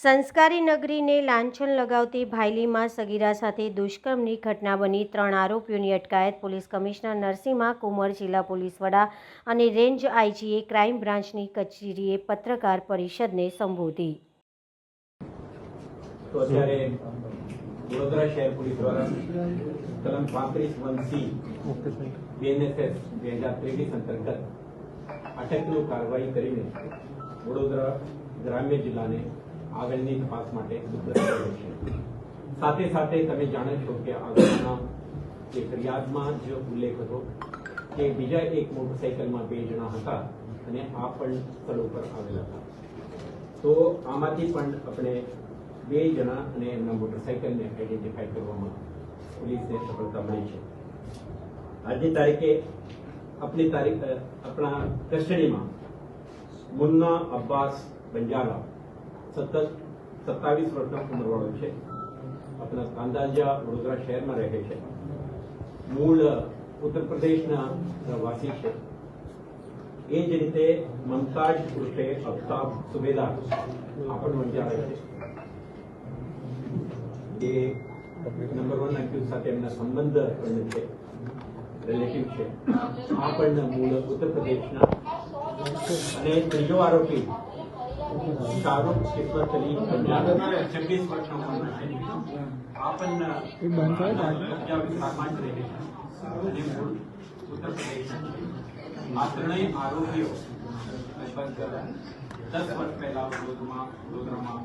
સંસ્કારી નગરીને લાંછન લગાવતી ભાયલીમાં સગીરા સાથે દુષ્કર્મની ઘટના બની 3 આરોપીઓની અટકાયત પોલીસ કમિશનર નરસિંહા કુમર, જિલ્લા પોલીસ વડા અને રેન્જ આઈજીએ ક્રાઇમ બ્રાન્ચની કચેરીએ પત્રકાર પરિષદને સંબોધી। તો અત્યારે વડોદરા શહેર પોલીસ દ્વારા કલમ 35(1)(c) BNSS 2023 અંતર્ગત અટકની કાર્યવાહી કરીને વડોદરા ગ્રામ્ય જિલ્લાને આગળની તપાસ માટે સુપ્રત કર્યો છે। સાથે સાથે તમે જાણો છો કે આગળના જે ફરિયાદમાં જે ઉલ્લેખ હતો કે બીજા એક મોટરસાઇકલમાં 2 જણા હતા અને આ પણ સ્થળ ઉપર આવેલા હતા। તો આમાંથી પણ આપણે 2 જણા અને એમના મોટરસાઇકલને આઈડેન્ટિફાઈ કરવામાં પોલીસને સફળતા મળી છે। આજની તારીખે આપણા કસ્ટડીમાં મુન્ના અબ્બાસ બંજારા સતત 27 વર્ષનો ઉંમરવાળો છે। આપણા કાંદાજા વડોદરા શહેરમાં રહે છે। મૂળ ઉત્તર પ્રદેશના વાસી છે। એ જ રીતે મમતાજ ઉર્ફે અફતાબ સુબેદાર આ પણ બંજારા છે। એ નંબર 1 એક્યુઝ સાથે એમના સંબંધ પણ છે, રિલેટિવ છે। આ પણ મૂળ ઉત્તર પ્રદેશના। અને ત્રીજો આરોપી શાહરુખ કિસ્મત અલી 26 વર્ષનો ઉંમરનો છે। આ પણ કબજા વિસ્તારમાં જ રહે છે અને મૂળ ઉત્તર પ્રદેશના છે। આ ત્રણેય આરોપીઓ લગભગ 10 વર્ષ પહેલા વડોદરામાં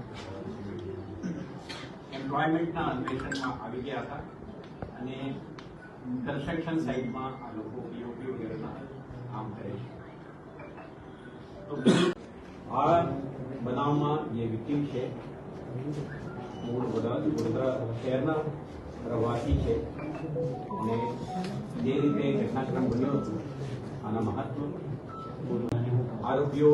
એમ્પ્લોયમેન્ટના અન્વેષણમાં આવી ગયા હતા અને કન્સ્ટ્રક્શન સાઇટમાં આ લોકો પીઓપી વગેરેના કામ કરે છે। તો આ બનાવમાં જે વિક્ટીમ છે મૂળ વડોદરા શહેરના રહેવાસી છે અને જે રીતે ઘટનાક્રમ બન્યો હતો આના મહત્વ આરોપીઓ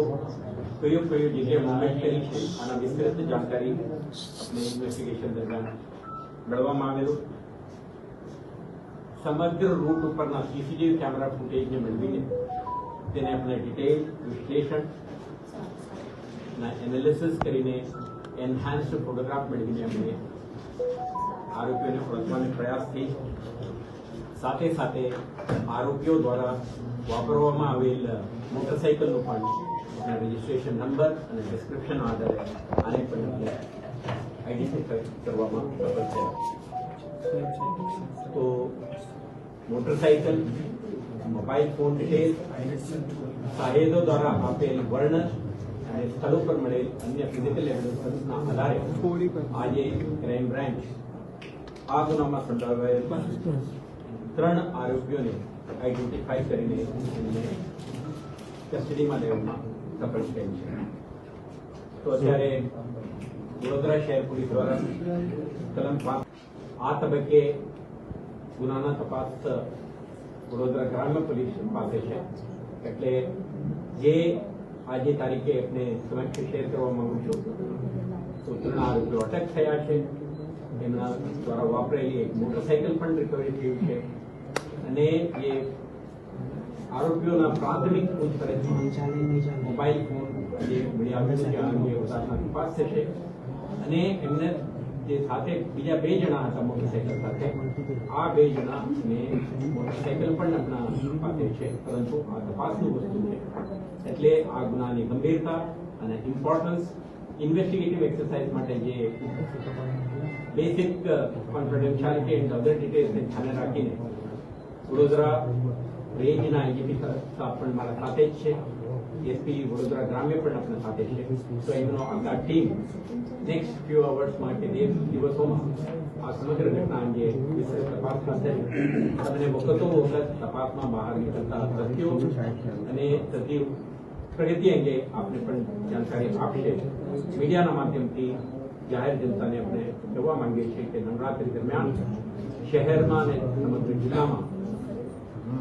કયો જગ્યાએ મૂવમેન્ટ કરી છે આના વિસ્તૃત જાણકારી આપણે ઇન્વેસ્ટિગેશન દરમિયાન મેળવવામાં આવેલું। સમગ્ર રૂટ ઉપરના સીસીટીવી કેમેરા ફૂટેજને મેળવીને તેને આપણે ડિટેલ વિશ્લેષણ એનાલિસિસ કરીને એન્હાન્સ્ડ ફોટોગ્રાફ મેળવીને આપણે આરોપીઓને ઓળખવાનો પ્રયાસ થઈ। સાથે સાથે આરોપીઓ દ્વારા વાપરવામાં આવેલ મોટરસાઇકલનું પણ રજીસ્ટ્રેશન નંબર અને ડિસ્ક્રિપ્શન આધારે આને પણ આપણે આઈડેન્ટિફાઈ કરવામાં સફળ થયા। તો મોટરસાઇકલ, મોબાઈલ ફોન ડિટેલ, સાહેદો દ્વારા આપેલ વર્ણન અને સ્થળો પર મળેલ અન્ય ફિઝિકલ એવિડન્સના આધારે આજે ક્રાઇમ બ્રાન્ચ આ ગુનામાં સંડોવાયેલ 3 આરોપીઓને આઈડેન્ટિફાઈ કરીને એમને કસ્ટડીમાં લેવામાં સફળ થયેલ છે। તો અત્યારે વડોદરા શહેર પોલીસ દ્વારા કલમ 5 આ તબક્કે ગુનાના તપાસ વડોદરા ગ્રામ્ય પોલીસ પાસે છે। એટલે જે આજે તારીખે આપણે સમક્ષ શેર કરવા માંગુ છું તો 3 આરોપીઓ અટક થયા છે। એમના દ્વારા વાપરેલી એક મોટરસાઇકલ પણ રિકવરી થયું છે અને જે આરોપીઓના પ્રાથમિક પૂછપરછમાં મોબાઈલ ફોન જે મળી આવ્યું છે આ અંગે વધારાના તપાસ થશે અને એમને જે સાથે બીજા 2 જણા હતા મોટરસાઇકલ સાથે આ 2 જણાને મોટરસાઇકલ પણ આપણા પાસે છે, પરંતુ આ તપાસનું વસ્તુ છે। એટલે આ ગુનાની ગંભીરતા અને ઇમ્પોર્ટન્સ ઇન્વેસ્ટિગેટિવ એક્સરસાઇઝ માટે જે બેસિક કોન્ફિડેન્શિયાલિટી એન્ડ અધર ડિટેલ્સને ધ્યાને રાખીને વડોદરા રેન્જના આઈજીપી સાહેબ પણ મારા સાથે જ છે, એસપી વડોદરા ગ્રામ્ય પણ આપણા સાથે છે। તો એમનો આખા ટીમ નેક્સ્ટ ફ્યુ અવર્સમાં કે દિવસોમાં આ સમગ્ર ઘટના અંગે વિસ્તૃત તપાસ કરશે। તમને વખતો વખત તપાસમાં બહાર નીકળતા તથ્યો અને થતી પ્રગતિ અંગે આપણે પણ જાણકારી આપશે। મીડિયાના માધ્યમથી જાહેર જનતાને આપણે કહેવા માંગીએ છીએ કે નવરાત્રી દરમિયાન શહેરમાં અને સમગ્ર જિલ્લામાં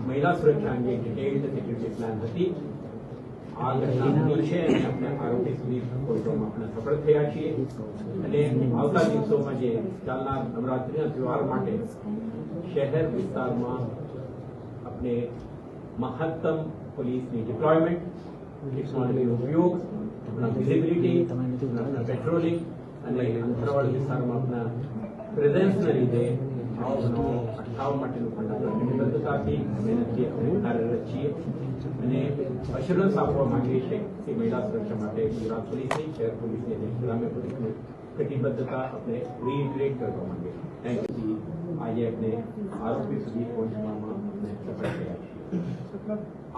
મહિલા સુરક્ષા અંગે ડિટેલ્ડ સિક્યુરિટી પ્લાન હતી। આ ઘટના બની છે અને આપણે આરોપી સુધી પહોંચવામાં આપણે સફળ થયા છીએ અને આવતા દિવસોમાં જે ચાલનાર નવરાત્રીના તહેવાર માટે શહેર વિસ્તારમાં આપણે મહત્તમ પોલીસની ડિપ્લોયમેન્ટ, ટેકનોલોજીનો ઉપયોગ, વિઝિબિલિટી, પેટ્રોલિંગ અને અંતરવાળી વિસ્તારમાં આપણા પ્રેઝન્સના લીધે આવો બનાવો અટકાવવા માટેનું પણ કટિબદ્ધતાથી મહેનતથી આપણે કાર્યરત છીએ અને અશ્યોરન્સ આપવા માંગીએ છીએ કે મહિલા સુરક્ષા માટે ગુજરાત પોલીસની, શહેર પોલીસની અને ગ્રામ્ય પોલીસની કટિબદ્ધતા આપણે રીઇટરેટ કરવા માંગીએ છીએ. Thank you. આજે આપણે આરોપી સુધી પહોંચવામાં આપણે સફળ થયા છીએ.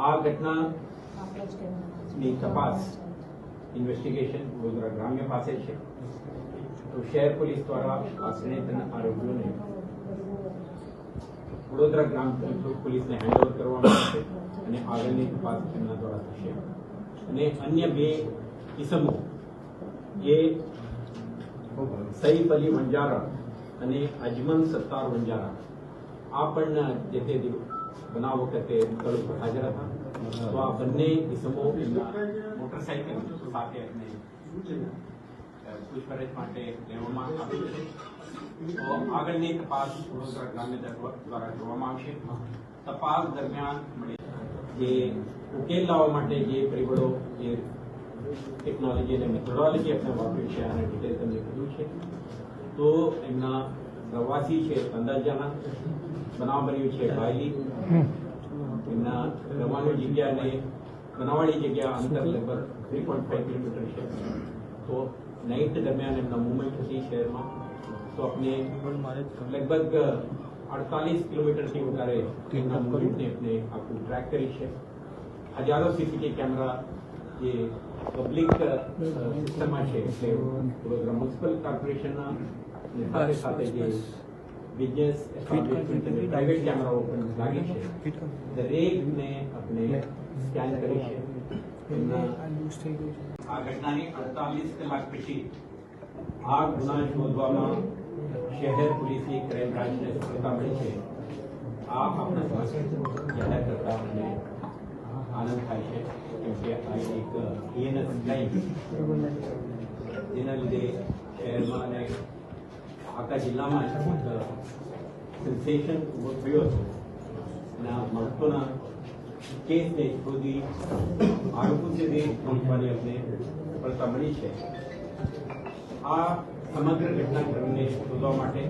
આ ઘટનાની તપાસ ઇન્વેસ્ટિગેશન વડોદરા ગ્રામ્ય પાસે છે. તો શહેર પોલીસ દ્વારા આશરે 3 આરોપીઓને વડોદરા ગ્રામ પોલીસને હેન્ડઓવર કરવામાં આવશે અને આગળની તપાસ તેમના દ્વારા થશે. અને અન્ય 2 ઇસમો જે સઈફ અલી વંજારા અને અજમન સત્તાર વંજારા આ પણ જે તે બનાવ વખતે સ્થળ ઉપર હાજર હતા. તો આ બંને ઇસમો મોટરસાઇકલ સાથે પૂછપરછ માટે લેવામાં આવ્યું છે. તો આગળની તપાસ વડોદરા ગ્રામ્ય દ્વારા કરવામાં આવશે. તપાસ દરમિયાન જે ઉકેલ લાવવા માટે જે પરિબળો જે ટેકનોલોજી અને મેથોડોલોજી આપણે વાપર્યું છે આના ડિટેલ તમને કીધું છે. તો એમના પ્રવાસી છે અંદાજાના, બનાવ બન્યું છે ભાયલી, એમના રમવાની જગ્યા અને બનાવવાળી જગ્યા અંતર લગભગ 3.5 કિલોમીટર છે. તો નાઇટ દરમિયાન એમના મુવમેન્ટ હતી શહેરમાં. તો આપણે લગભગ 48 કિલોમીટરથી વધારે એમના મુવમેન્ટને આપણે આખું ટ્રેક કરી છે. હજારો સીસીટીવી કેમેરા જે પબ્લિક સિસ્ટમમાં છે એટલે વડોદરા મ્યુનિસિપલ કોર્પોરેશનના સાથે સાથે જે બિઝનેસ એસ્ટાબ્લિશમેન્ટ અને પ્રાઇવેટ કેમેરાઓ પણ લાગે છે. દરેકને આપણે સ્કેન કરી છે. આ ઘટનાની 48 કલાક પછી આ ગુના શોધવામાં શહેર પોલીસની ક્રાઇમ બ્રાન્ચને સફળતા મળી છે. આ આપણા જાહેર કરતા મને આનંદ થાય છે કેમ કે આ એક હિએનસ ક્રાઇમ જેના લીધે શહેરમાં અને આખા જિલ્લામાં સેન્સેશન ઉભો થયો હતો. અને આ મહત્વના કેસને શોધી આરોપી સુધી પહોંચવાની અમને સફળતા મળી છે. આ સમગ્ર ઘટનાક્રમને શોધવા માટે